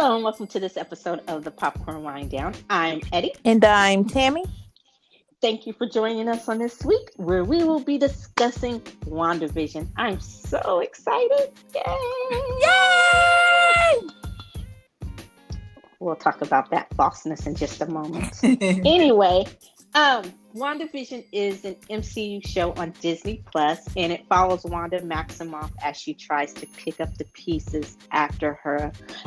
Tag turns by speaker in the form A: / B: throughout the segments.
A: Hello and welcome to this episode of the Popcorn Wind Down. I'm Eddie.
B: And I'm Tammy.
A: Thank you for joining us on this week where we will be discussing WandaVision. I'm so excited. Yay!
B: Yay!
A: We'll talk about that falseness in just a moment. Anyway, WandaVision is an MCU show on Disney Plus, and it follows Wanda Maximoff as she tries to pick up the pieces after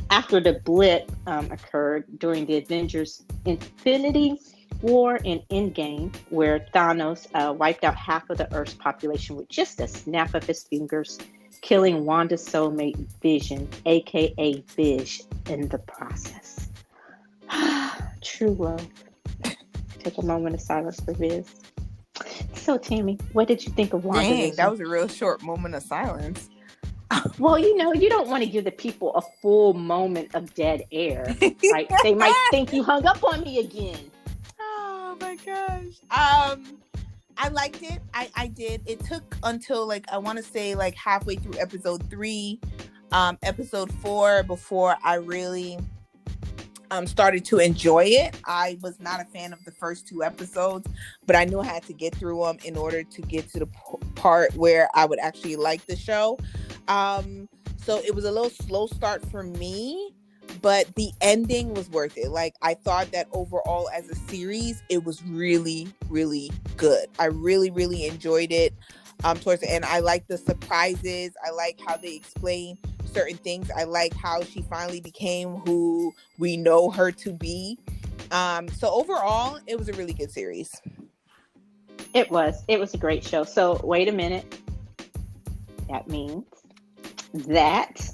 A: the blip occurred during the Avengers Infinity War and Endgame, where Thanos wiped out half of the Earth's population with just a snap of his fingers, killing Wanda's soulmate Vision, aka Vish, in the process. True love. Take a moment of silence for Viz. So, Tammy, what did you think of WandaVision?
B: Dang, that was a real short moment of silence.
A: Well, you don't want to give the people a full moment of dead air. Right? They might think you hung up on me again.
B: Oh my gosh. I liked it. I did. It took until I want to say halfway through episode 3, episode 4 before I really started to enjoy it. I was not a fan of the first 2 episodes, but I knew I had to get through them in order to get to the part where I would actually like the show. So it was a little slow start for me, but the ending was worth it. I thought that overall as a series, it was really, really good. I really, really enjoyed it. Towards the end, I like the surprises. I like how they explain certain things. I like how she finally became who we know her to be. So overall, it was a really good series.
A: It was a great show. So wait a minute. That means that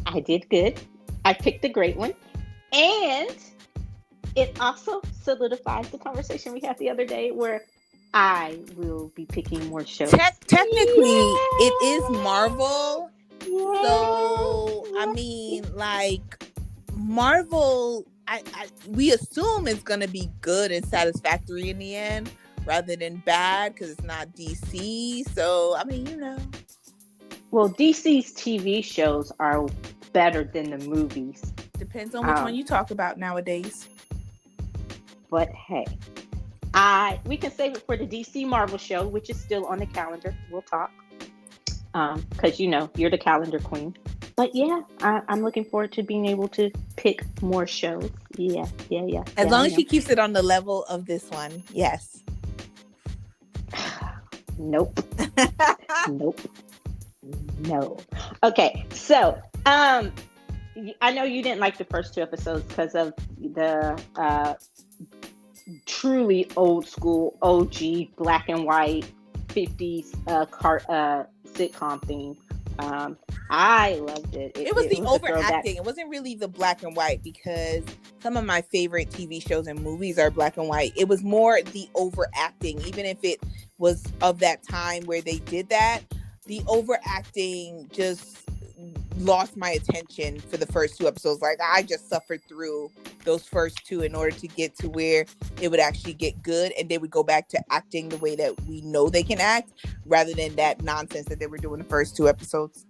A: I did good. I picked a great one. And it also solidifies the conversation we had the other day where I will be picking more shows.
B: Technically, it is Marvel. So, I mean, Marvel, we assume it's going to be good and satisfactory in the end rather than bad because it's not DC. So, I mean,
A: Well, DC's TV shows are better than the movies.
B: Depends on which one you talk about nowadays.
A: But hey, we can save it for the DC Marvel show, which is still on the calendar. We'll talk. Because you're the calendar queen. But yeah, I'm looking forward to being able to pick more shows. Yeah.
B: As long as she keeps it on the level of this one, yes.
A: Nope. Nope. No. Okay, so I know you didn't like the first 2 episodes because of the truly old school OG black and white 50s sitcom theme. I loved it.
B: It was the overacting. It wasn't really the black and white because some of my favorite TV shows and movies are black and white. It was more the overacting, even if it was of that time where they did that. The overacting just lost my attention for the first 2 episodes. I just suffered through those first 2 in order to get to where it would actually get good and they would go back to acting the way that we know they can act rather than that nonsense that they were doing the first 2 episodes.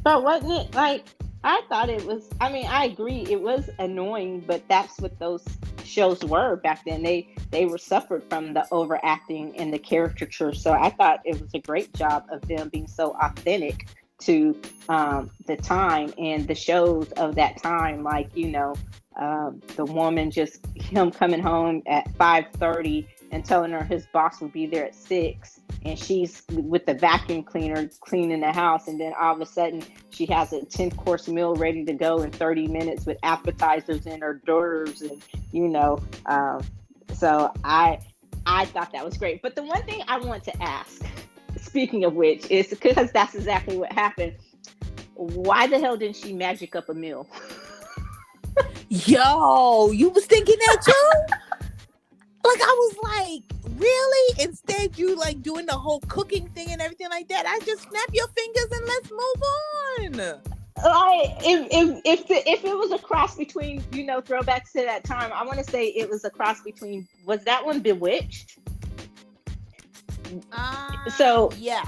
A: But wasn't it I thought it was, I agree it was annoying, but that's what those shows were back then. They were suffered from the overacting and the caricature. So I thought it was a great job of them being so authentic to the time and the shows of that time. The woman him coming home at 5:30 and telling her his boss will be there at 6, and she's with the vacuum cleaner cleaning the house, and then all of a sudden she has a 10-course meal ready to go in 30 minutes with appetizers and hors d'oeuvres, and so I thought that was great. But the one thing I want to ask, speaking of which, is because that's exactly what happened. Why the hell didn't she magic up a meal?
B: Yo, you was thinking that too? I was like, really? Instead, you doing the whole cooking thing and everything like that. I just snap your fingers and let's move on.
A: If it was a cross between, throwbacks to that time, I want to say it was a cross between, was that one Bewitched?
B: So yeah.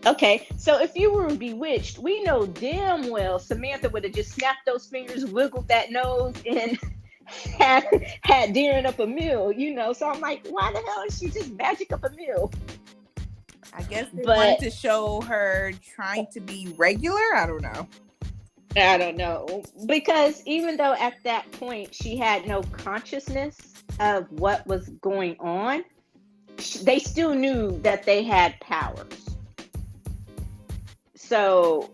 A: Okay, so if you were bewitched, we know damn well Samantha would have just snapped those fingers, wiggled that nose, and had had Darren up a meal, you know. So I'm like, why the hell is she just magic up a meal?
B: I guess they wanted
A: But
B: to show her trying to be regular. I don't know.
A: I don't know. Because even though at that point she had no consciousness of what was going on, they still knew that they had powers. So,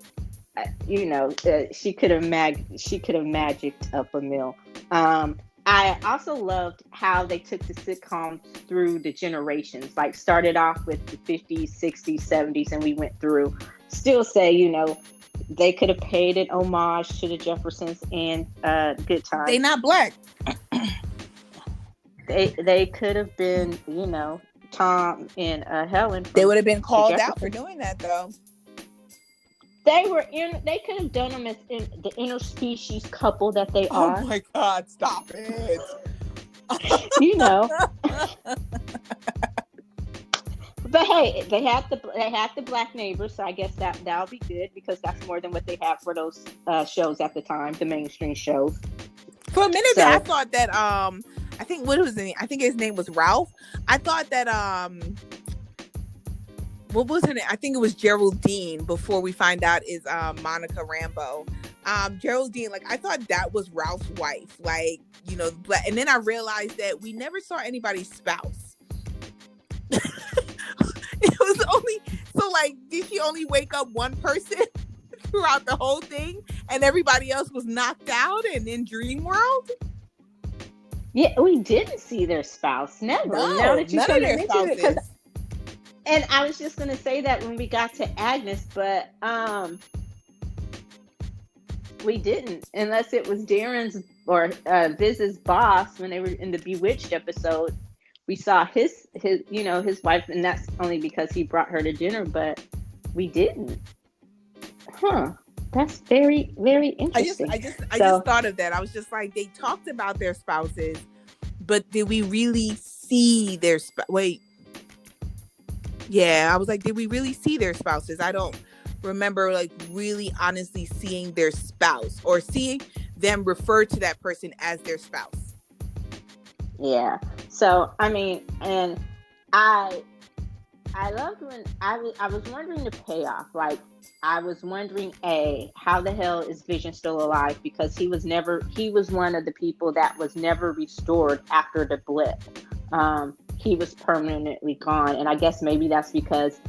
A: you know, she could have magicked up a meal. I also loved how they took the sitcom through the generations. Like started off with the 50s, 60s, 70s, and we went through. Still say, you know, they could have paid an homage to the Jeffersons and Good Times.
B: They not black.
A: They could have been, you know, Tom and Helen.
B: They would have been called out for doing that, though.
A: They could have done them as in the interspecies couple that they are.
B: Oh my God! Stop it.
A: You know. But hey, they had the black neighbors, so I guess that'll be good because that's more than what they had for those shows at the time, the mainstream shows.
B: For a minute there, I thought that I think I think his name was Ralph. I thought that what was it? I think it was Geraldine. Before we find out is Monica Rambeau. Geraldine, like I thought that was Ralph's wife, like, you know, and then I realized that we never saw anybody's spouse. It was only so like, did she only wake up one person throughout the whole thing, and everybody else was knocked out and in dream world?
A: Yeah, we didn't see their spouse. Never.
B: No,
A: now that you
B: none of their spouses.
A: And I was just gonna say that when we got to Agnes, but we didn't, unless it was Darren's or Viz's boss when they were in the Bewitched episode. We saw his you know, his wife, and that's only because he brought her to dinner, but we didn't. Huh. That's very, very interesting.
B: I just thought of that. I was just like, they talked about their spouses, but did we really see their wait? Yeah, I was like, did we really see their spouses? I don't remember like really honestly seeing their spouse or seeing them refer to that person as their spouse.
A: Yeah. So I mean, and I loved when I was wondering the payoff. Like I was wondering, how the hell is Vision still alive? Because he was one of the people that was never restored after the blip. He was permanently gone, and I guess maybe that's because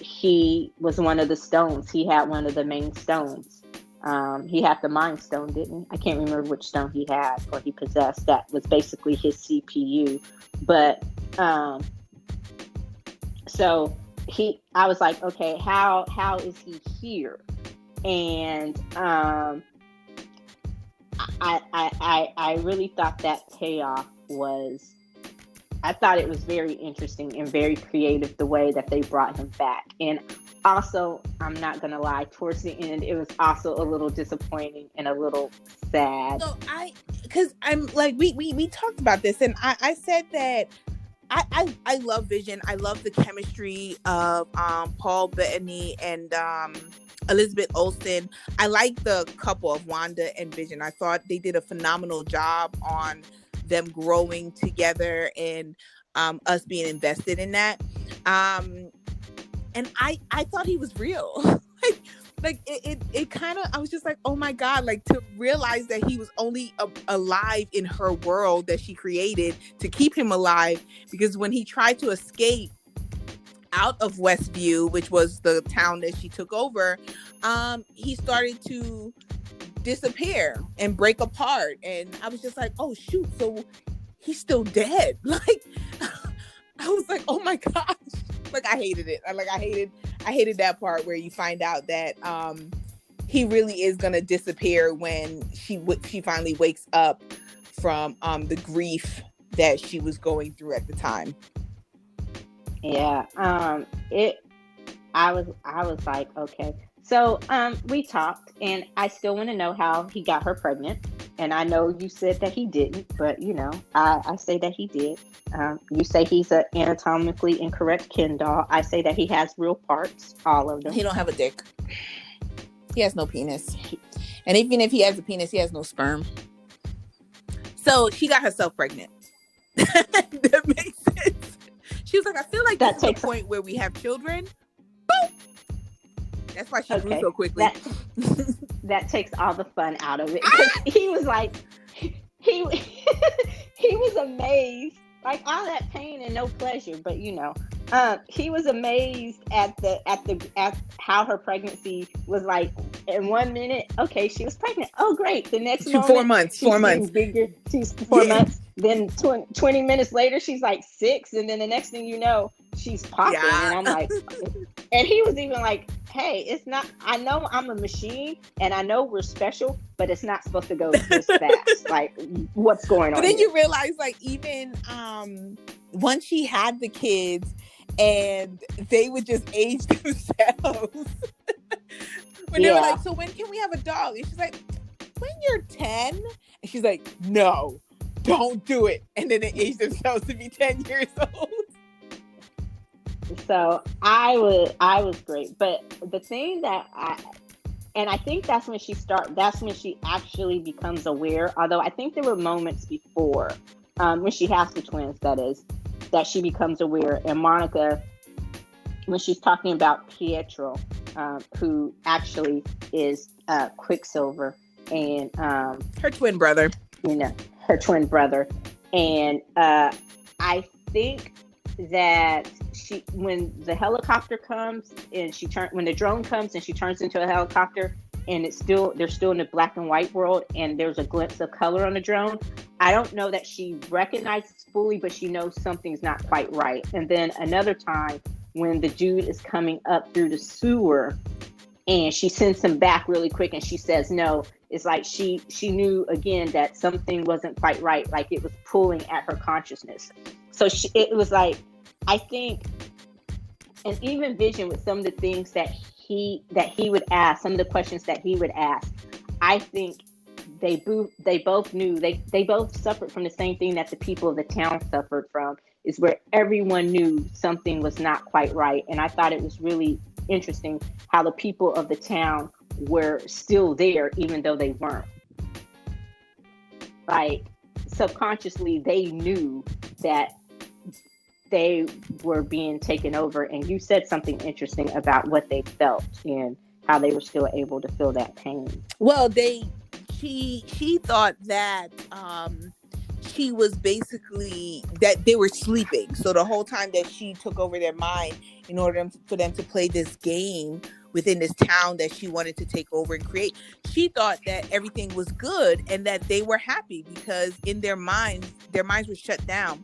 A: he was one of the stones. He had one of the main stones. He had the Mind Stone, didn't he? I can't remember which stone he had or he possessed. That was basically his CPU. But so I was like, okay, how is he here? And I really thought that payoff was. I thought it was very interesting and very creative the way that they brought him back. And also, I'm not going to lie, towards the end, it was also a little disappointing and a little sad.
B: So because I'm like, we talked about this, and I said that I love Vision. I love the chemistry of Paul Bettany and Elizabeth Olsen. I like the couple of Wanda and Vision. I thought they did a phenomenal job on them growing together and us being invested in that. And I thought he was real. like it kind of, I was just like, oh my God, like to realize that he was only alive in her world that she created to keep him alive, because when he tried to escape out of Westview, which was the town that she took over, he started to disappear and break apart, and I was just like, oh shoot, so he's still dead. Like I was like, oh my gosh, like I hated it. I hated that part where you find out that he really is gonna disappear when she finally wakes up from the grief that she was going through at the time.
A: Yeah. I was like, okay. So we talked, and I still want to know how he got her pregnant. and I know you said that he didn't, but you know, I say that he did. You say he's an anatomically incorrect Ken doll. I say that he has real parts, all of them.
B: He don't have a dick. He has no penis. And even if he has a penis, he has no sperm. So she got herself pregnant. That makes sense. She was like, I feel like this is the point where we have children. Boom! That's why she grew so quickly.
A: That takes all the fun out of it. He was like, he was amazed, like all that pain and no pleasure, but you know, he was amazed at how her pregnancy was like. In 1 minute, okay, she was pregnant. Oh, great! The next moment,
B: 4 months. 4 months.
A: Bigger. She's 4 months. Then 20 minutes later, she's like 6, and then the next thing you know, she's popping. Yeah. And I'm like, and he was even like, "Hey, it's not. I know I'm a machine, and I know we're special, but it's not supposed to go this fast. Like, what's going on?"
B: But then you realize, like, even once she had the kids, and they would just age themselves. When they were like, so when can we have a dog? And she's like, when you're 10. And she's like, no, don't do it. And then they age themselves to be 10 years old.
A: So I was great. But the thing that I think that's when she actually becomes aware. Although I think there were moments before, when she has the twins, that is, that she becomes aware. And Monica, when she's talking about Pietro, who actually is Quicksilver, and
B: her twin brother.
A: You know, her twin brother. And I think that when the helicopter comes and when the drone comes and she turns into a helicopter, and they're still in the black and white world, and there's a glimpse of color on the drone. I don't know that she recognizes fully, but she knows something's not quite right. And then another time, when the dude is coming up through the sewer and she sends him back really quick and she says no, it's like she knew again that something wasn't quite right, like it was pulling at her consciousness. So it was like, I think, and even Vision, with some of the things that he would ask, some of the questions that he would ask, I think they both knew, they both suffered from the same thing that the people of the town suffered from, is where everyone knew something was not quite right. And I thought it was really interesting how the people of the town were still there, even though they weren't. Like, subconsciously, they knew that they were being taken over. And you said something interesting about what they felt and how they were still able to feel that pain.
B: Well, she thought that she was basically, that they were sleeping. So the whole time that she took over their mind in order for them to play this game within this town that she wanted to take over and create, she thought that everything was good and that they were happy because in their minds were shut down.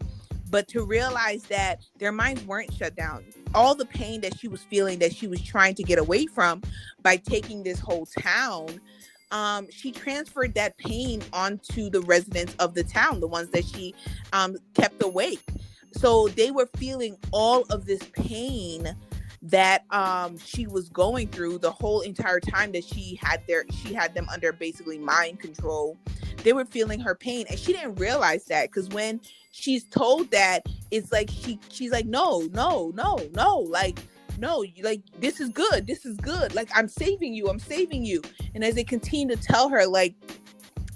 B: But to realize that their minds weren't shut down, all the pain that she was feeling, that she was trying to get away from by taking this whole town, she transferred that pain onto the residents of the town, the ones that she kept awake. So they were feeling all of this pain that she was going through the whole entire time that she had them under basically mind control. They were feeling her pain, and she didn't realize that, because when she's told that, it's like she's like, no, like, no, like, this is good, like, I'm saving you. And as they continue to tell her, like,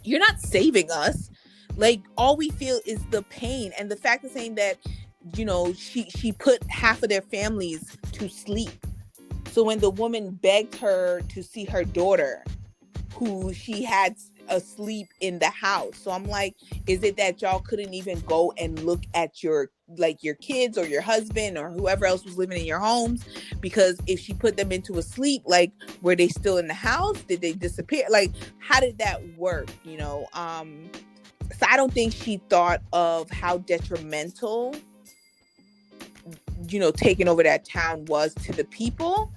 B: you're not saving us, like, all we feel is the pain. And the fact of saying that, you know, she put half of their families to sleep. So when the woman begged her to see her daughter, who she had asleep in the house, so I'm like, is it that y'all couldn't even go and look at your kids or your husband or whoever else was living in your homes? Because if she put them into a sleep, like, were they still in the house? Did they disappear? Like, how did that work? You know, so I don't think she thought of how detrimental, you know, taking over that town was to the people.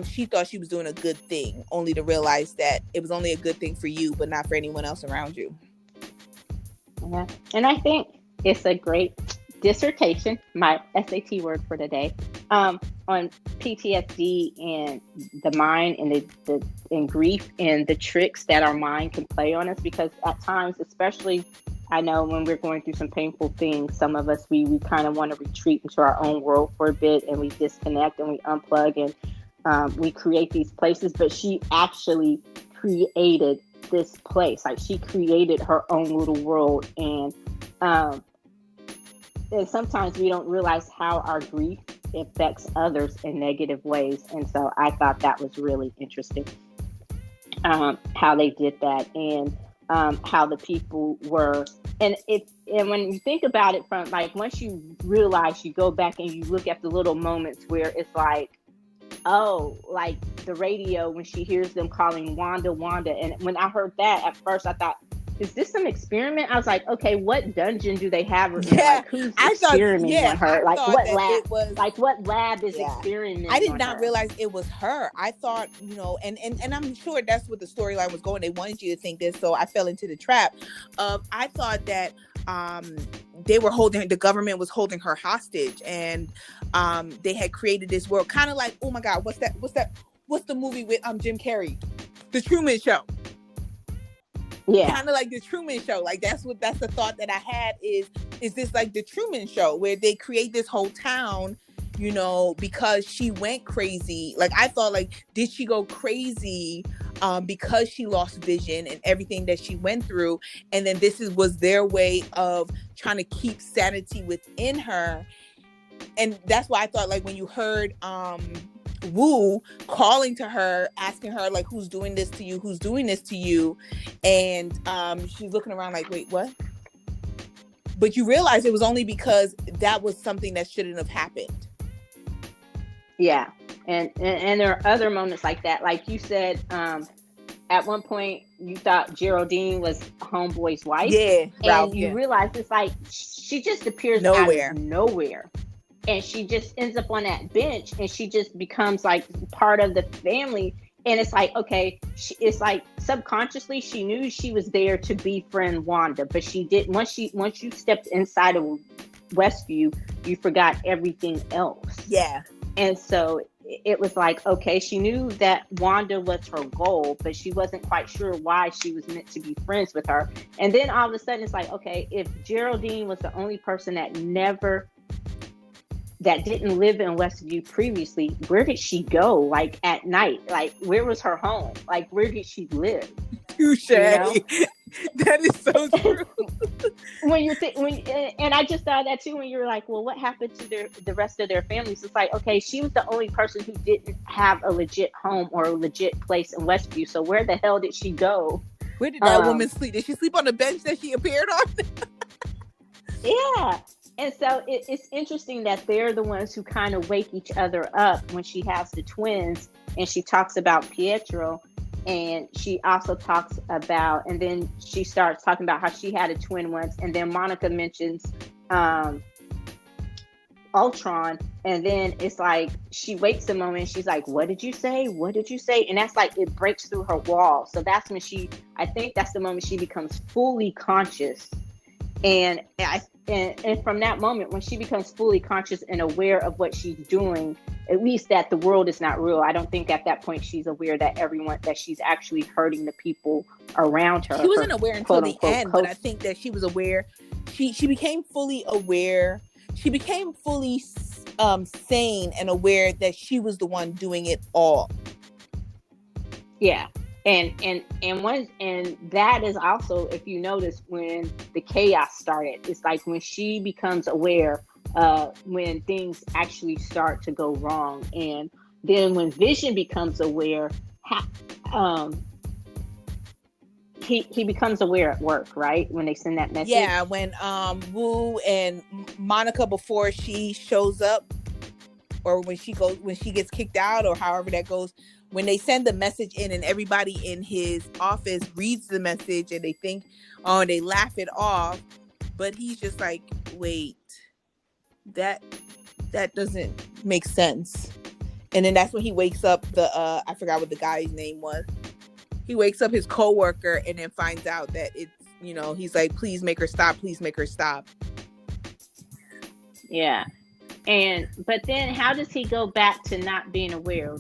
B: She thought she was doing a good thing, only to realize that it was only a good thing for you, but not for anyone else around you.
A: Yeah. And I think it's a great dissertation, my SAT word for today, on on PTSD and the mind and the and grief and the tricks that our mind can play on us, because at times, especially I know when we're going through some painful things, some of us, we kind of want to retreat into our own world for a bit, and we disconnect and we unplug, and we create these places. But she actually created this place. Like, she created her own little world. And sometimes we don't realize how our grief affects others in negative ways. And so I thought that was really interesting, how they did that, and how the people were. And when you think about it, from like, once you realize, you go back and you look at the little moments where it's like, oh, like the radio, when she hears them calling Wanda, Wanda. And when I heard that, at first I thought, is this some experiment? I was like, okay, what dungeon do they have her in?
B: Yeah,
A: like, who's experimenting on her? Like, what lab? Like, what lab is experimenting?
B: I did
A: on
B: not
A: her?
B: realize it was her. I thought, and I'm sure that's what the storyline was going. They wanted you to think this, so I fell into the trap of, I thought that the government was holding her hostage, and they had created this world, kind of like, oh my God, what's the movie with Jim Carrey, The Truman Show.
A: Yeah,
B: kind of like The Truman Show. Like, that's the thought that I had, is this like The Truman Show, where they create this whole town, because she went crazy. Like, I thought, like, did she go crazy because she lost vision and everything that she went through, and then this was their way of trying to keep sanity within her. And that's why I thought, like, when you heard Wu calling to her, asking her, like, who's doing this to you, and she's looking around like, wait, what? But you realize it was only because that was something that shouldn't have happened.
A: Yeah. And there are other moments like that. Like you said, at one point you thought Geraldine was Homeboy's wife.
B: Yeah.
A: And you realize it's like, she just appears out of nowhere. And she just ends up on that bench, and she just becomes like part of the family. And it's like, okay, it's like subconsciously she knew she was there to befriend Wanda, but she didn't. Once you stepped inside of Westview, you forgot everything else.
B: Yeah.
A: And so it was like, okay, she knew that Wanda was her goal, but she wasn't quite sure why she was meant to be friends with her. And then all of a sudden it's like, okay, if Geraldine was the only person that didn't live in Westview previously, where did she go? Like, at night, like, where was her home? Like, where did she live?
B: Touche. That is so true.
A: And I just thought that too, when you were like, well, what happened to the rest of their families? It's like, okay, she was the only person who didn't have a legit home or a legit place in Westview. So where the hell did she go?
B: Where did that woman sleep? Did she sleep on the bench that she appeared on?
A: Yeah. And so it's interesting that they're the ones who kind of wake each other up when she has the twins, and she talks about Pietro, and she also talks about, and then she starts talking about how she had a twin once, and then Monica mentions Ultron, and then it's like she waits a moment, she's like, what did you say? And that's like, it breaks through her wall. So that's when I think that's the moment she becomes fully conscious. And from that moment, when she becomes fully conscious and aware of what she's doing, at least that the world is not real. I don't think at that point she's aware that she's actually hurting the people around her.
B: She wasn't aware until the end, but I think that she was aware. She became fully aware. She became fully sane and aware that she was the one doing it all.
A: Yeah. And that is also, if you notice, when the chaos started, it's like when she becomes aware when things actually start to go wrong. And then when Vision becomes aware, he becomes aware at work, right? When they send that message.
B: Yeah, when Wu and Monica, before she shows up, or when she gets kicked out, or however that goes, when they send the message in and everybody in his office reads the message and they think, oh, they laugh it off, but he's just like, wait, that doesn't make sense. And then that's when he wakes up I forgot what the guy's name was. He wakes up his coworker and then finds out that it's, he's like, please make her stop. Please make her stop.
A: Yeah. But then how does he go back to not being aware?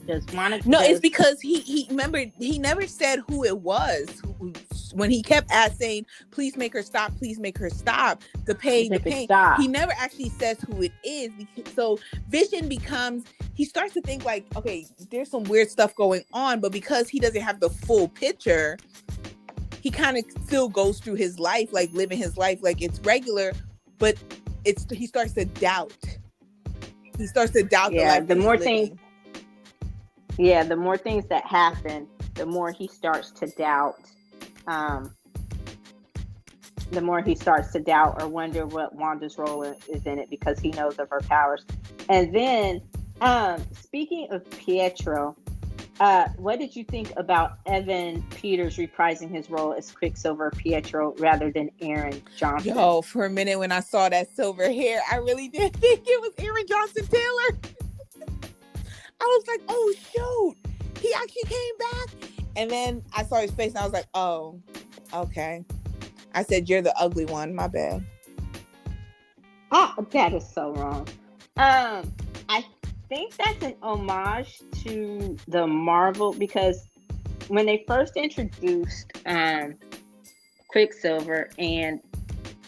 B: No, it's because he remember, he never said who it was. When he kept saying, please make her stop, please make her stop, the pain. He never actually says who it is. So Vision he starts to think like, okay, there's some weird stuff going on, but because he doesn't have the full picture, he kind of still goes through his life, like living his life like it's regular, but he starts to doubt. He starts to doubt the life.
A: The more things that happen, the more he starts to doubt. The more he starts to doubt or wonder what Wanda's role is in it, because he knows of her powers. And then, speaking of Pietro, what did you think about Evan Peters reprising his role as Quicksilver Pietro rather than Aaron Johnson?
B: Yo, for a minute when I saw that silver hair, I really did think it was Aaron Johnson Taylor. I was like, oh shoot, he actually came back. And then I saw his face and I was like, oh, okay. I said, you're the ugly one, my bad.
A: Oh, that is so wrong. I think that's an homage to the Marvel, because when they first introduced Quicksilver and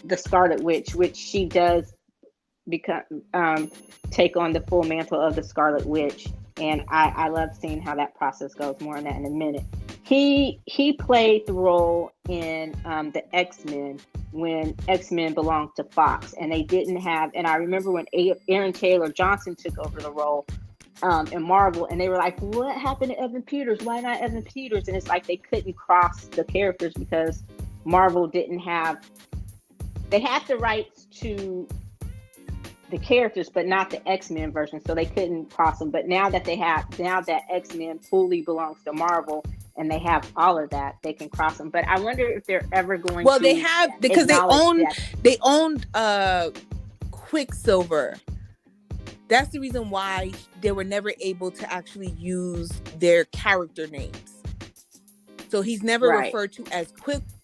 A: the Scarlet Witch, which she does become take on the full mantle of the Scarlet Witch, and I love seeing how that process goes. More on that in a minute. He played the role in the X-Men when X-Men belonged to Fox, and they didn't have. And I remember when Aaron Taylor Johnson took over the role in Marvel, and they were like, "What happened to Evan Peters? Why not Evan Peters?" And it's like they couldn't cross the characters because Marvel didn't have. They had the rights to the characters, but not the X-Men version, so they couldn't cross them. But now that X-Men fully belongs to Marvel, and they have all of that, they can cross them. But I wonder if they're ever going to.
B: Well, they have, because they owned Quicksilver. That's the reason why they were never able to actually use their character names. So he's never referred to as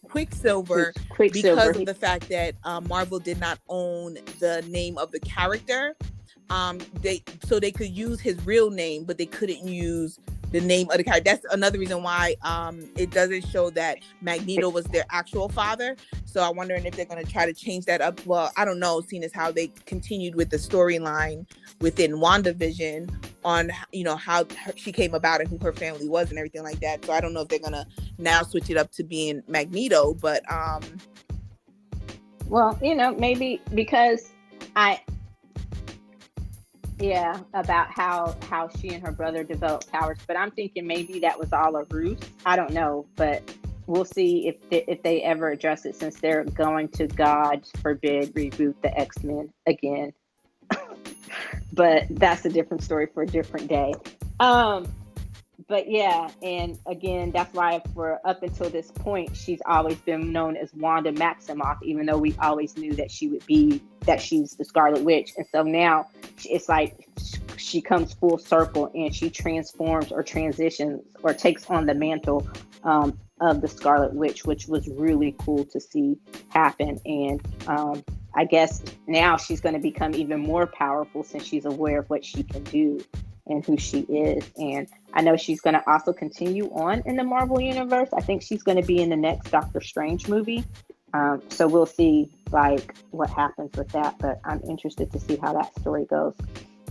B: Quicksilver because of the fact that Marvel did not own the name of the character. They could use his real name, but they couldn't use the name of the character. That's another reason why it doesn't show that Magneto was their actual father. So I'm wondering if they're going to try to change that up. Well, I don't know, seeing as how they continued with the storyline within WandaVision on, how she came about and who her family was and everything like that. So I don't know if they're going to now switch it up to being Magneto, but
A: well, maybe because about how she and her brother developed powers, but I'm thinking maybe that was all a ruse. I don't know, but we'll see if they ever address it, since they're going to, God forbid, reboot the X-Men again. But that's a different story for a different day. But yeah, and again, that's why for up until this point, she's always been known as Wanda Maximoff, even though we always knew that she's the Scarlet Witch. And so now it's like she comes full circle and she transforms or transitions or takes on the mantle of the Scarlet Witch, which was really cool to see happen. And I guess now she's going to become even more powerful since she's aware of what she can do and who she is. And I know she's going to also continue on in the Marvel Universe. I think she's going to be in the next Doctor Strange movie. So we'll see what happens with that, but I'm interested to see how that story goes.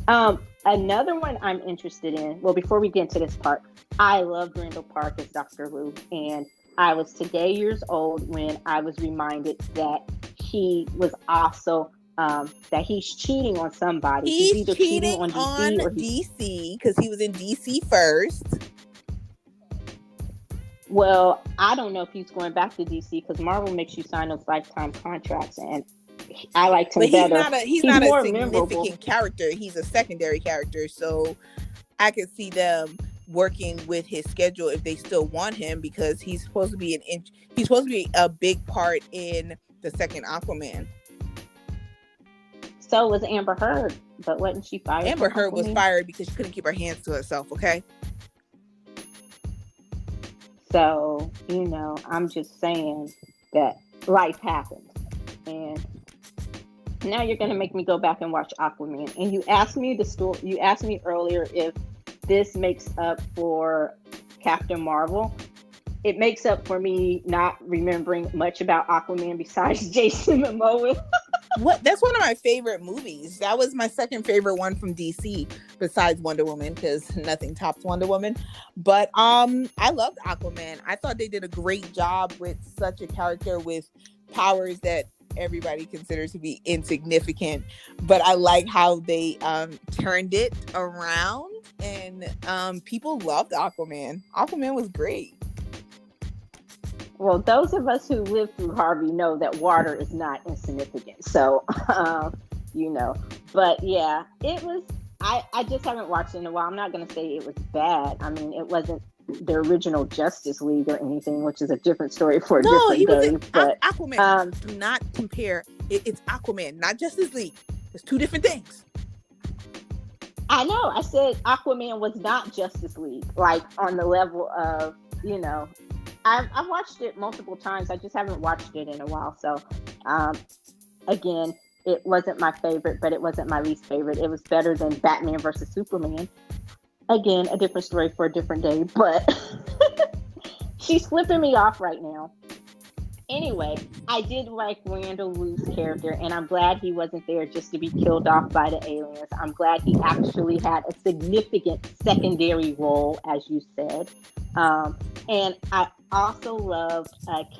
A: Another one I'm interested in, well, before we get into this part, I love Randall Park as Dr. Wu, and I was today years old when I was reminded that he was also that he's cheating on somebody.
B: He's either cheating on DC because he was in DC first.
A: Well, I don't know if he's going back to DC because Marvel makes you sign those lifetime contracts, and I liked him better.
B: He's not a significant character. He's a secondary character, so I could see them working with his schedule if they still want him, because he's supposed to be a big part in the second Aquaman.
A: So was Amber Heard, but wasn't she fired?
B: Amber Heard was fired because she couldn't keep her hands to herself, okay?
A: So, I'm just saying that life happens. And now you're going to make me go back and watch Aquaman. And you asked me you asked me earlier if this makes up for Captain Marvel. It makes up for me not remembering much about Aquaman besides Jason Momoa.
B: That's one of my favorite movies. That was my second favorite one from DC besides Wonder Woman, because nothing tops Wonder Woman. But I loved Aquaman. I thought they did a great job with such a character with powers that everybody considers to be insignificant. But I like how they turned it around, and people loved Aquaman. Aquaman was great.
A: Well, those of us who lived through Harvey know that water is not insignificant. So, but yeah, it was, I just haven't watched it in a while. I'm not going to say it was bad. I mean, it wasn't the original Justice League or anything, which is a different story for a different day. But
B: Aquaman, do not compare. It's Aquaman, not Justice League. It's two different things.
A: I know. I said Aquaman was not Justice League, like on the level of, I've watched it multiple times. I just haven't watched it in a while. So, again, it wasn't my favorite, but it wasn't my least favorite. It was better than Batman versus Superman. Again, a different story for a different day, but she's flipping me off right now. Anyway, I did like Randall Wu's character, and I'm glad he wasn't there just to be killed off by the aliens. I'm glad he actually had a significant secondary role, as you said. And I also loved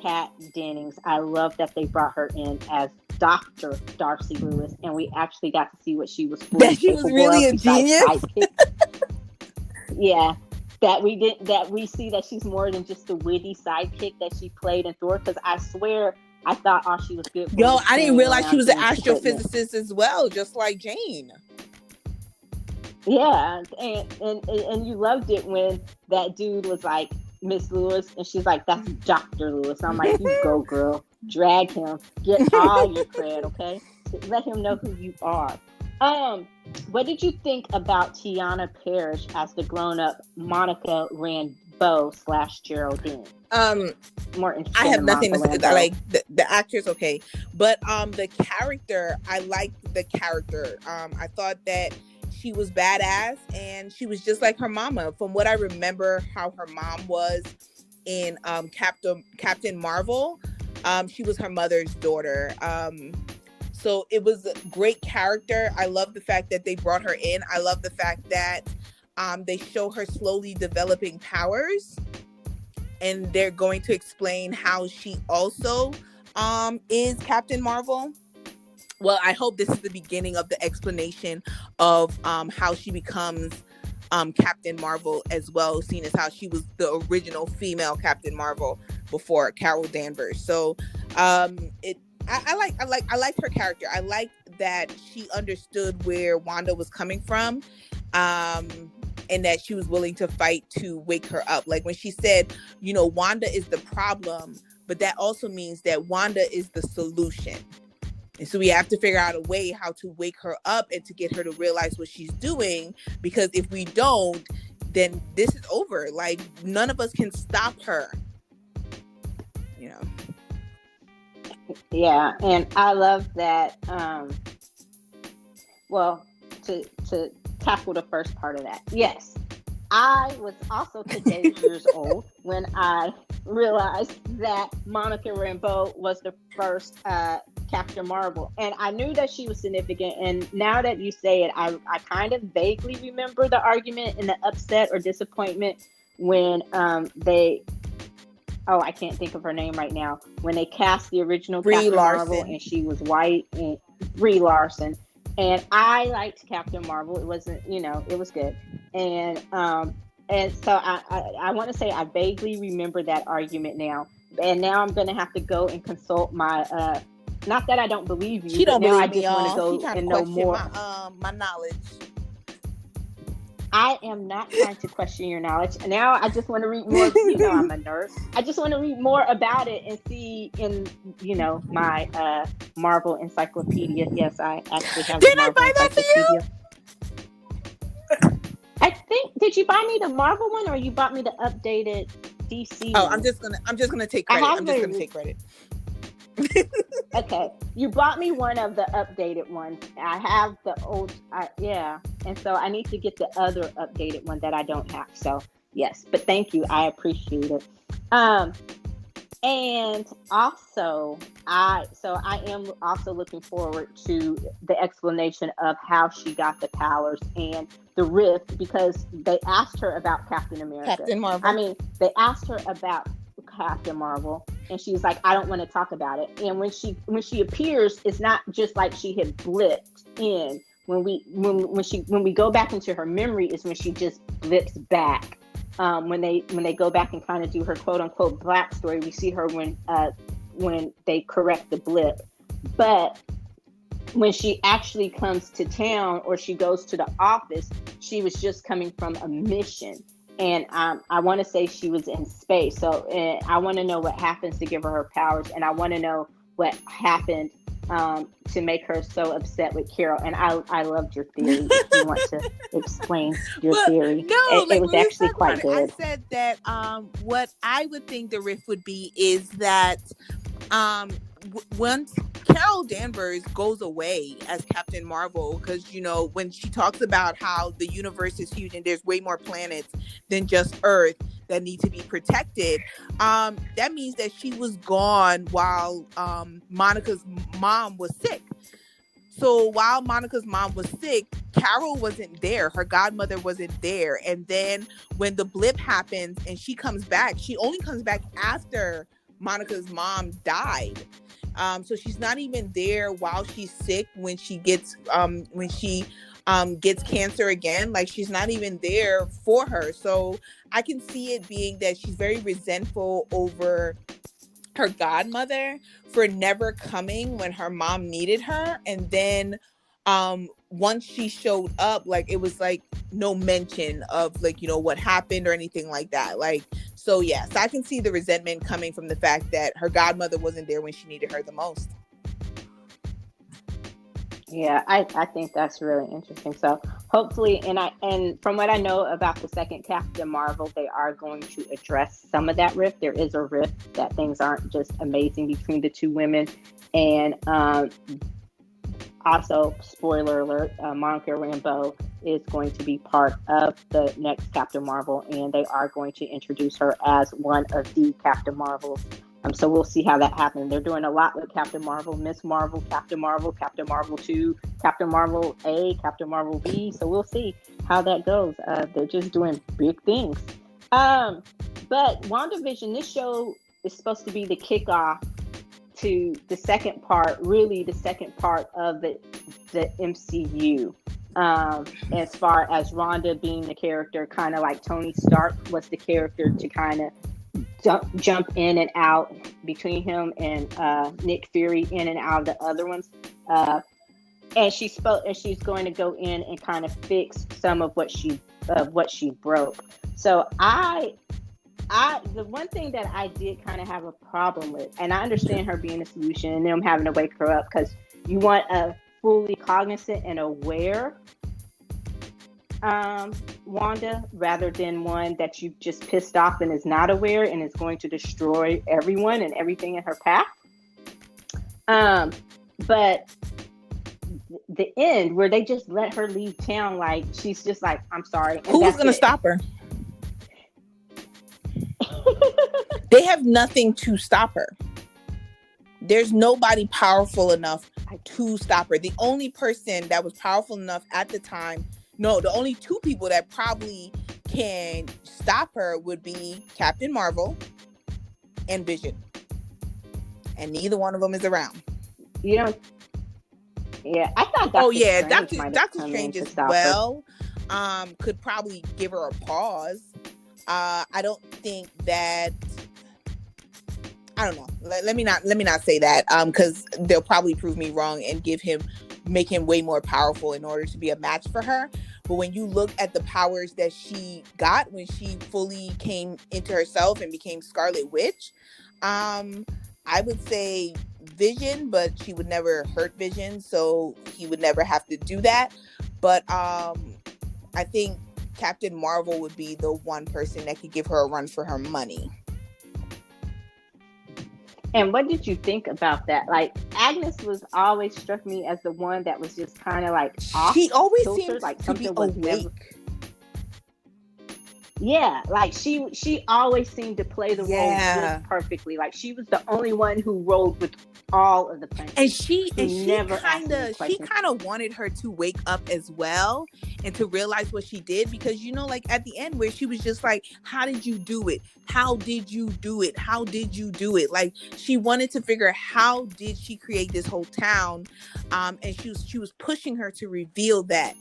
A: Kat Dennings. I love that they brought her in as Dr. Darcy Lewis, and we actually got to see what she was.
B: That she was really a genius.
A: Yeah. That we see that she's more than just the witty sidekick that she played in Thor. Because I swear, I thought all she was good for.
B: I didn't realize she was an astrophysicist as well, just like Jane.
A: Yeah, and you loved it when that dude was like, Miss Lewis, and she's like, that's Dr. Lewis. I'm like, you go, girl, drag him, get all your cred, okay? Let him know who you are. What did you think about Tiana Parrish as the grown-up Monica Rambeau / Geraldine? More interesting.
B: I have nothing to say. Like the actor's okay, but the character, I liked the character. I thought that she was badass, and she was just like her mama. From what I remember, how her mom was in Captain Marvel, she was her mother's daughter. So it was a great character. I love the fact that they brought her in. I love the fact that they show her slowly developing powers, and they're going to explain how she also is Captain Marvel. Well, I hope this is the beginning of the explanation of how she becomes Captain Marvel as well, seeing as how she was the original female Captain Marvel before Carol Danvers. So I liked her character. I liked that she understood where Wanda was coming from, and that she was willing to fight to wake her up. Like when she said, Wanda is the problem, but that also means that Wanda is the solution. And so we have to figure out a way how to wake her up and to get her to realize what she's doing, because if we don't, then this is over. Like none of us can stop her.
A: Yeah, and I love that. Well, to tackle the first part of that, yes, I was also today years old when I realized that Monica Rambeau was the first Captain Marvel, and I knew that she was significant. And now that you say it, I kind of vaguely remember the argument and the upset or disappointment when I can't think of her name right now, when they cast the original Captain Marvel and she was white, and Brie Larson. And I liked Captain Marvel. It wasn't, it was good. And so I want to say I vaguely remember that argument now. And now I'm going to have to go and consult my, not that I don't believe you.
B: She don't believe me,
A: y'all. I just want to go and know more.
B: My knowledge.
A: I am not trying to question your knowledge. Now I just want to read more. I'm a nerd. I just want to read more about it and see in, my Marvel encyclopedia. Yes, I actually have.
B: Did I buy that for you?
A: I think. Did you buy me the Marvel one, or you bought me the updated DC?
B: Oh, one? I'm just gonna take credit. I'm just gonna take credit.
A: Okay, you bought me one of the updated ones. I have the old, yeah, and so I need to get the other updated one that I don't have. So yes, but thank you, I appreciate it. Um, and also, I am also looking forward to the explanation of how she got the powers and the rift, because they asked her about Captain America.
B: Captain Marvel.
A: I mean, they asked her about Captain Marvel, and she's like, I don't want to talk about it. And when she appears, it's not just like she had blipped in. When we go back into her memory is when she just blips back. When they go back and kind of do her quote unquote black story, we see her when they correct the blip. But when she actually comes to town or she goes to the office, she was just coming from a mission. And I want to say she was in space. So I want to know what happens to give her powers. And I want to know what happened to make her so upset with Carol. And I loved your theory. If you want to explain your theory.
B: No,
A: it was actually quite good.
B: I said that what I would think the riff would be is that once Carol Danvers goes away as Captain Marvel, because, you know, when she talks about how the universe is huge and there's way more planets than just Earth that need to be protected, that means that she was gone while Monica's mom was sick. So while Monica's mom was sick, Carol wasn't there. Her godmother wasn't there. And then when the blip happens and she comes back, she only comes back after Monica's mom died. So she's not even there while she's sick when she gets cancer again. Like, she's not even there for her. So I can see it being that she's very resentful over her godmother for never coming when her mom needed her. And then once she showed up, like, it was like no mention of, like, you know, what happened or anything like that. Like, so yes, I can see the resentment coming from the fact that her godmother wasn't there when she needed her the most.
A: Yeah, I think that's really interesting. So hopefully, and from what I know about the second Captain Marvel, they are going to address some of that rift. There is a rift, that things aren't just amazing between the two women. And also, spoiler alert, Monica Rambeau is going to be part of the next Captain Marvel, and they are going to introduce her as one of the Captain Marvels. So we'll see how that happens. They're doing a lot with Captain Marvel, Miss Marvel, Captain Marvel 2, Captain Marvel A, Captain Marvel B. So we'll see how that goes. They're just doing big things. But WandaVision, this show is supposed to be the kickoff to the second part of the MCU. As far as Wanda being the character, kind of like Tony Stark was the character to kind of jump in and out between him and Nick Fury, in and out of the other ones. And she's going to go in and kind of fix some of what she broke. So the one thing that I did kind of have a problem with, and I understand her being a solution and them having to wake her up, because you want a fully cognizant and aware Wanda, rather than one that you just pissed off and is not aware and is going to destroy everyone and everything in her path. But the end where they just let her leave town, like, she's just like, I'm sorry.
B: Who's going to stop her? They have nothing to stop her. There's nobody powerful enough to stop her. The only person that was powerful enough at the time, the only two people that probably can stop her would be Captain Marvel and Vision. And neither one of them is around.
A: Yeah, I thought
B: Doctor Strange as well could probably give her a pause. I don't think that. I don't know. Let me not say that because they'll probably prove me wrong and make him way more powerful in order to be a match for her. But when you look at the powers that she got when she fully came into herself and became Scarlet Witch, I would say Vision, but she would never hurt Vision, so he would never have to do that. But I think Captain Marvel would be the one person that could give her a run for her money.
A: And what did you think about that? Like, Agnes was always struck me as the one that was just kind of like off
B: She always
A: kilter,
B: seemed
A: like
B: to be
A: something was never.
B: awake.
A: Yeah, like she always seemed to play the role
B: Yeah.
A: just perfectly. Like she was the only one who rolled with all of the
B: And
A: punches.
B: she
A: Who never asked
B: kind
A: any
B: of
A: questions.
B: wanted her to wake up as well and to realize what she did, because like at the end where she was just like, how did you do it? How did you do it? How did you do it? Like she wanted to figure how did she create this whole town, and she was pushing her to reveal that.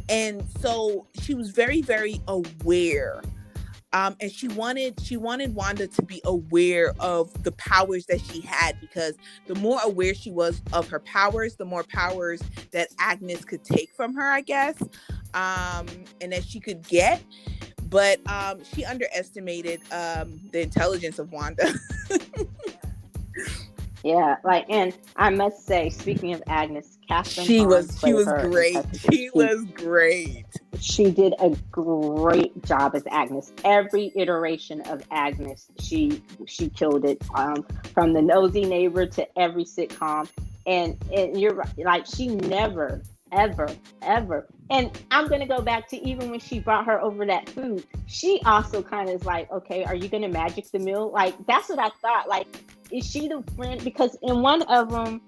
B: And so she was very, very aware. And she wanted Wanda to be aware of the powers that she had, because the more aware she was of her powers, the more powers that Agnes could take from her, I guess, and that she could get. But she underestimated the intelligence of Wanda.
A: Yeah, like, and I must say, speaking of Agnes, Catherine
B: she
A: Hahn
B: was
A: played her
B: great.
A: impeccably.
B: She was great.
A: She did a great job as Agnes. Every iteration of Agnes, she killed it. From the nosy neighbor to every sitcom, and you're right, like she never, ever. And I'm gonna go back to even when she brought her over that food. She also kind of is like, okay, are you gonna magic the meal? Like that's what I thought. Like, is she the friend? Because in one of them,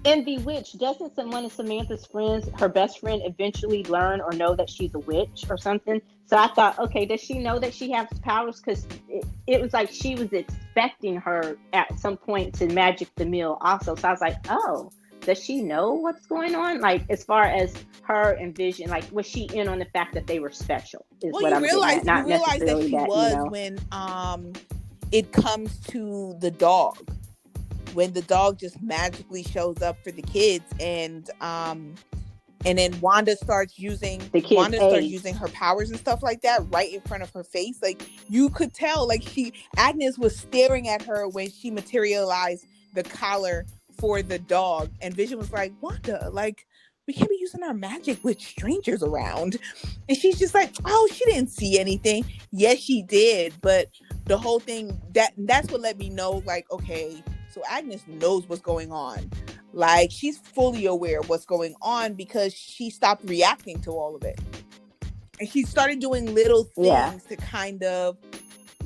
A: in Bewitched, doesn't one of Samantha's friends, her best friend, eventually learn or know that she's a witch or something? So I thought, okay, does she know that she has powers? Because it was like she was expecting her at some point to magic the meal also. So I was like, oh, does she know what's going on? Like, as far as her and Vision, like, was she in on the fact that they were special? Is what I'm getting at. Not
B: you realize that
A: necessarily
B: she
A: that,
B: was when it comes to the dog. When the dog just magically shows up for the kids, and then Wanda starts using her powers and stuff like that right in front of her face. Like you could tell, like Agnes was staring at her when she materialized the collar for the dog, and Vision was like, Wanda, like we can't be using our magic with strangers around. And she's just like, oh, she didn't see anything. Yes, she did, but the whole thing that's what let me know, like, okay, so Agnes knows what's going on. Like she's fully aware of what's going on, because she stopped reacting to all of it. And she started doing little things to kind of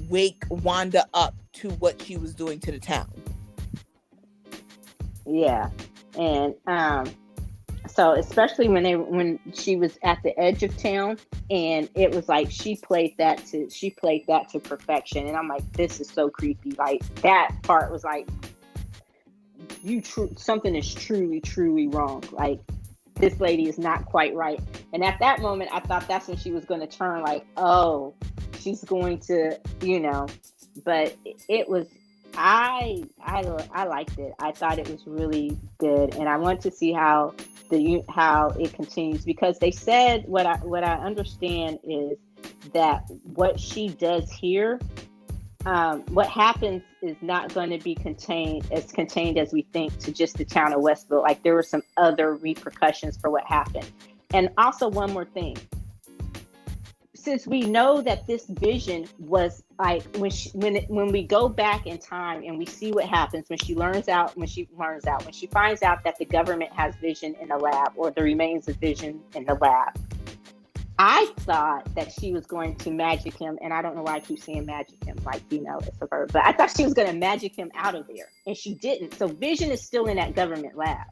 B: wake Wanda up to what she was doing to the town.
A: Yeah. And so especially when she was at the edge of town, and it was like she played that to perfection. And I'm like, this is so creepy. Like that part was like, something is truly wrong. Like this lady is not quite right. And at that moment, I thought that's when she was going to turn, like, oh, she's going to, but it was, I liked it. I thought it was really good. And I want to see how it continues, because they said, what I understand is that what she does here, what happens is not going to be contained as we think to just the town of Westville. Like there were some other repercussions for what happened. And also one more thing, since we know that this Vision was like, when we go back in time and we see what happens when she finds out that the government has Vision in the lab, or the remains of Vision in the lab, I thought that she was going to magic him, and I don't know why I keep saying magic him, like, it's a verb, but I thought she was going to magic him out of there, and she didn't. So Vision is still in that government lab,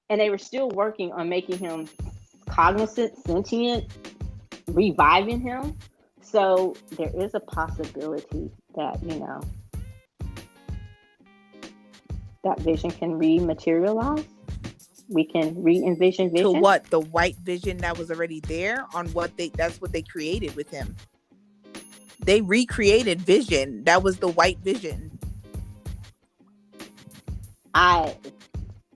A: and they were still working on making him cognizant, sentient, reviving him. So there is a possibility that, that Vision can rematerialize. We can re-envision Vision.
B: To what? The white Vision that was already there, that's what they created with him. They recreated Vision. That was the white Vision. That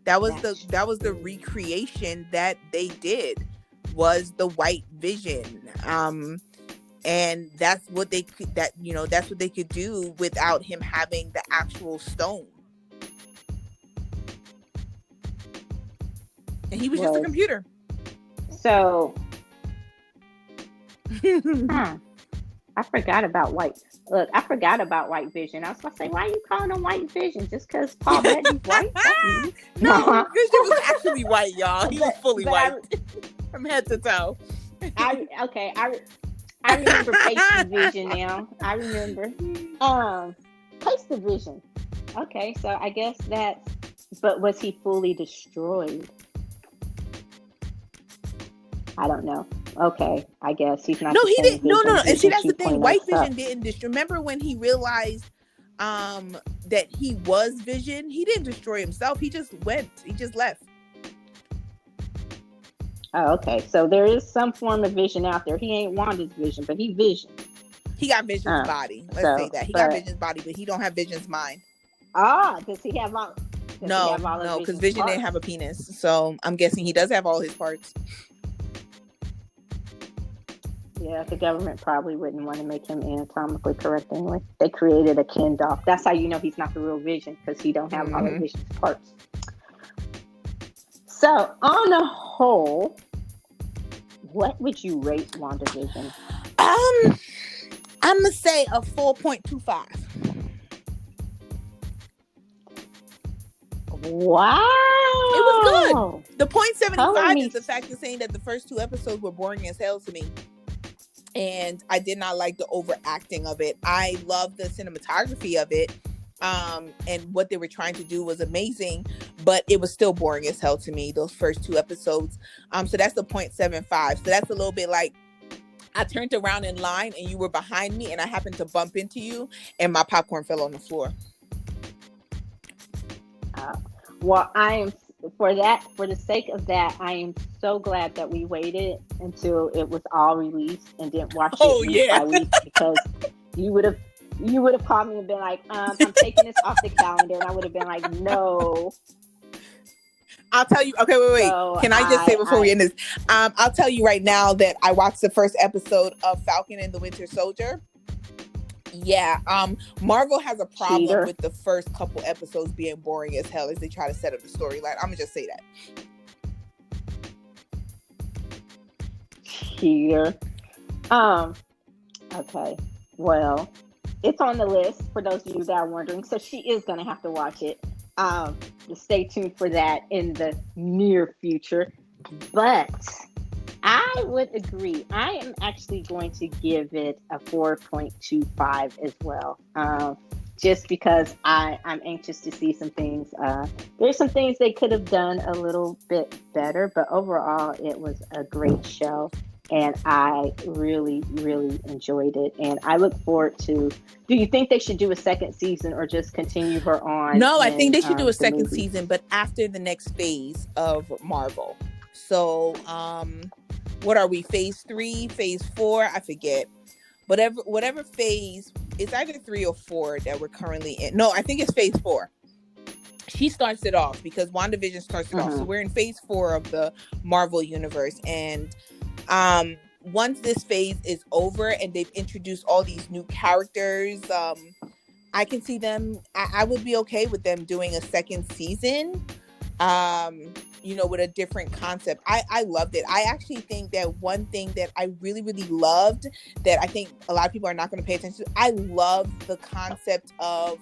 B: was the recreation that they did, was the white Vision. And that's what they could do without him having the actual stone. And he was just a computer.
A: So I forgot about White. Look, I forgot about White Vision. I was gonna say, why are you calling him White Vision? Just because Paul Bettany's white?
B: No, Vision was actually white, y'all. He was fully
A: but
B: white from head to toe.
A: I remember Pasty Vision now. I remember. Pasty Vision. Okay, so I guess that's. But was he fully destroyed? I don't know. Okay, I guess he's not.
B: No, he didn't. No. And see, that's the thing. White
A: stuff.
B: Vision didn't destroy. Remember when he realized that he was Vision? He didn't destroy himself. He just went. He just left.
A: Oh, okay. So there is some form of Vision out there. He ain't Wanda's Vision, but he Vision.
B: He got Vision's body. Let's say that. He got Vision's body, but he don't have Vision's mind.
A: Does he have all?
B: No, because Vision didn't have a penis. So I'm guessing he does have all his parts.
A: Yeah, the government probably wouldn't want to make him anatomically correct anyway. They created a Ken doll. That's how you know he's not the real Vision, because he don't have all of Vision's parts. So, on the whole, what would you rate WandaVision?
B: I'm gonna say a 4.25.
A: Wow,
B: it was good. The 0.75 is the fact of saying that the first 2 episodes were boring as hell to me. And I did not like the overacting of it. I love the cinematography of it. And what they were trying to do was amazing, but it was still boring as hell to me, those first 2 episodes. So that's the 0.75. So that's a little bit like I turned around in line and you were behind me and I happened to bump into you and my popcorn fell on the floor.
A: Well, I am for the sake of that, I am so glad that we waited until it was all released and didn't watch it week by week, because you would have called me and been like, I'm taking this off the calendar, and I would have been like, no.
B: I'll tell you. Okay, wait. So can I just say before we end this? I'll tell you right now that I watched the first episode of Falcon and the Winter Soldier. Yeah, Marvel has a problem with the first couple episodes being boring as hell as they try to set up the storyline. I'm gonna just say that.
A: Cheater. Okay. Well, it's on the list for those of you that are wondering. So she is gonna have to watch it. Stay tuned for that in the near future. But I would agree. I am actually going to give it a 4.25 as well. Just because I'm anxious to see some things. There's some things they could have done a little bit better, but overall it was a great show. And I really, really enjoyed it. And I look forward to... Do you think they should do a second season or just continue her on?
B: No, I think they should do a second season, but after the next phase of Marvel. So, what are we? Phase 3, phase 4? I forget. Whatever phase, it's either 3 or 4 that we're currently in. No, I think it's phase 4. She starts it off because WandaVision starts it off. So we're in phase 4 of the Marvel universe. And once this phase is over and they've introduced all these new characters, I can see them. I would be okay with them doing a second season. With a different concept. I loved it. I actually think that one thing that I really, really loved that I think a lot of people are not going to pay attention to, I love the concept of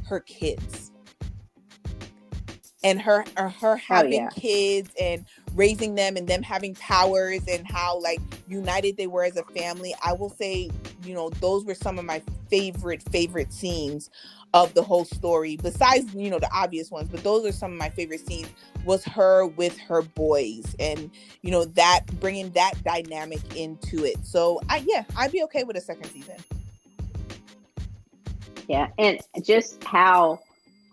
B: her kids. And her having kids and raising them and them having powers and how like united they were as a family. I will say, those were some of my favorite scenes of the whole story, besides, the obvious ones, but those are some of my favorite scenes, was her with her boys and, that bringing that dynamic into it. So I'd be okay with a second season.
A: Yeah. And just how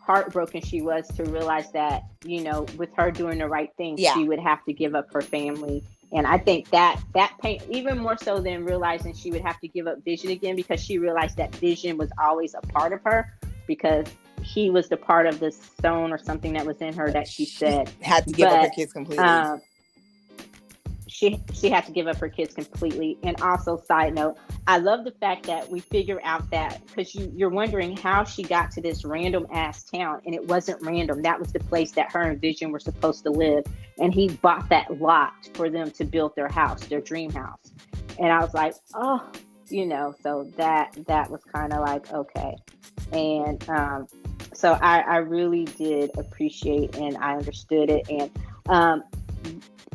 A: heartbroken she was to realize that, with her doing the right thing, she would have to give up her family. And I think that pain, even more so than realizing she would have to give up Vision again, because she realized that Vision was always a part of her, because he was the part of the stone or something that was in her that she said
B: had to give up her kids completely.
A: She had to give up her kids completely. And also, side note, I love the fact that we figure out that, because you're wondering how she got to this random ass town, and it wasn't random. That was the place that her and Vision were supposed to live, and he bought that lot for them to build their house, their dream house. And I was like, oh, so that was kind of like, okay. And so I really did appreciate, and I understood it. And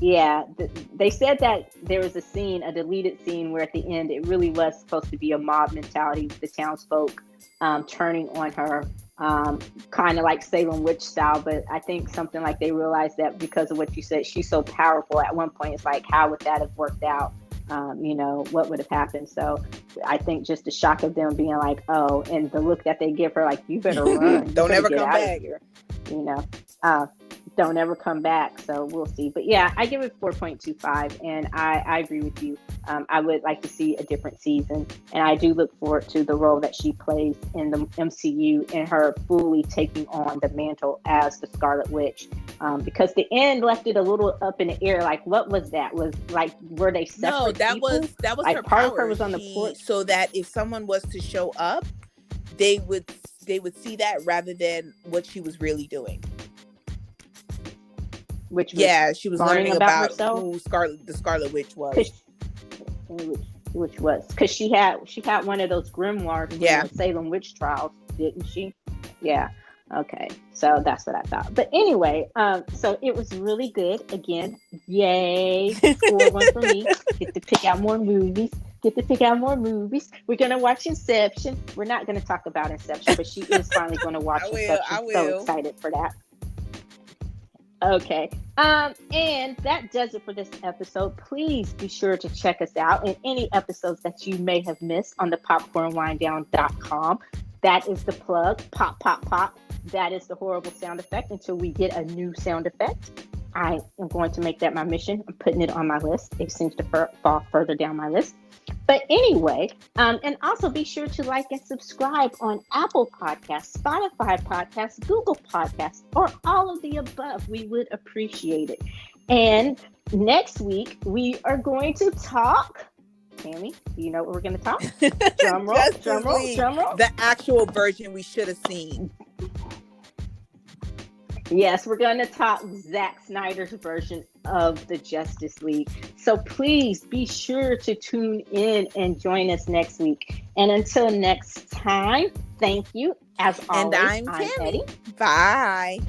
A: they said that there was a deleted scene where at the end it really was supposed to be a mob mentality, the townsfolk turning on her, kind of like Salem witch style. But I think something like they realized that because of what you said, she's so powerful. At one point, it's like, how would that have worked out? What would have happened? So I think just the shock of them being like, oh, and the look that they give her, like, you better run.
B: Don't ever come back.
A: Here. Don't ever come back. So we'll see. But yeah, I give it 4.25, and I agree with you. I would like to see a different season, and I do look forward to the role that she plays in the MCU and her fully taking on the mantle as the Scarlet Witch. Because the end left it a little up in the air. Like, what was that? Was like, were they separate?
B: No, that was
A: like,
B: her
A: part
B: power.
A: of her was on the porch,
B: so that if someone was to show up, they would see that rather than what she was really doing.
A: Which was
B: she was learning about
A: herself?
B: Who the Scarlet Witch was.
A: Which was because she had one of those grimoires from the Salem witch trials, didn't she? Yeah. Okay. So that's what I thought. But anyway, so it was really good. Again, yay! 4-1 for me. Get to pick out more movies. We're gonna watch Inception. We're not gonna talk about Inception, but she is finally gonna watch Inception. I will. So excited for that. Okay. And that does it for this episode. Please be sure to check us out in any episodes that you may have missed on the popcornwinedown.com. That is the plug. Pop, pop, pop. That is the horrible sound effect until we get a new sound effect. I am going to make that my mission. I'm putting it on my list. It seems to fall further down my list. But anyway, and also be sure to like and subscribe on Apple Podcasts, Spotify Podcasts, Google Podcasts, or all of the above. We would appreciate it. And next week, we are going to talk. Tammy, do you know what we're going to talk? Drum roll, drum roll, drum roll.
B: The actual version we should have seen.
A: Yes, we're going to talk Zack Snyder's version of the Justice League. So please be sure to tune in and join us next week. And until next time, thank you. As always,
B: and I'm Tammy.
A: Eddie.
B: Bye.